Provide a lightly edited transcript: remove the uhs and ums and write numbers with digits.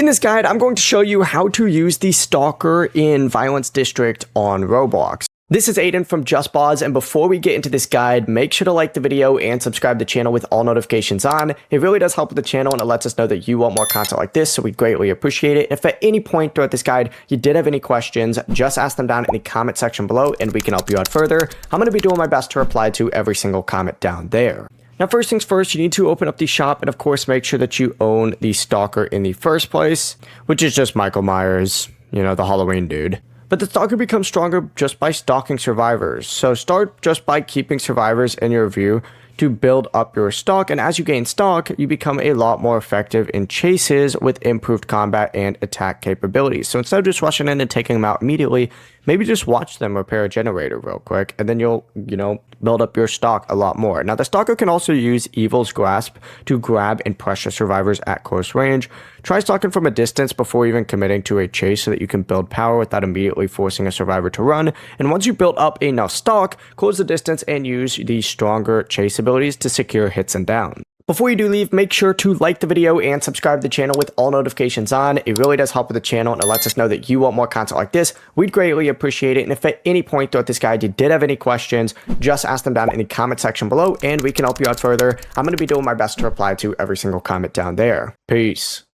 In this guide, I'm going to show you how to use the Stalker in Violence District on Roblox. This is Aiden from JustBoz, and before we get into this guide, make sure to like the video and subscribe to the channel with all notifications on. It really does help with the channel, and it lets us know that you want more content like this, so we greatly appreciate it. If at any point throughout this guide you did have any questions, just ask them down in the comment section below, and we can help you out further. I'm going to be doing my best to reply to every single comment down there. Now, first things first, you need to open up the shop and, of course, make sure that you own the Stalker in the first place, which is just Michael Myers, you know, the Halloween dude. But the Stalker becomes stronger just by stalking survivors, so start just by keeping survivors in your view to build up your stock, and as you gain stock, you become a lot more effective in chases with improved combat and attack capabilities. So instead of just rushing in and taking them out immediately, maybe just watch them repair a generator real quick, and then you'll, build up your stock a lot more. Now, the Stalker can also use Evil's Grasp to grab and pressure survivors at close range. Try stalking from a distance before even committing to a chase so that you can build power without immediately forcing a survivor to run. And once you build up enough stock, close the distance and use the stronger chase abilities to secure hits and down. Before you do leave, make sure to like the video and subscribe to the channel with all notifications on. It really does help with the channel, and it lets us know that you want more content like this. We'd greatly appreciate it. And if at any point throughout this guide you did have any questions, just ask them down in the comment section below, and we can help you out further. I'm going to be doing my best to reply to every single comment down there. Peace.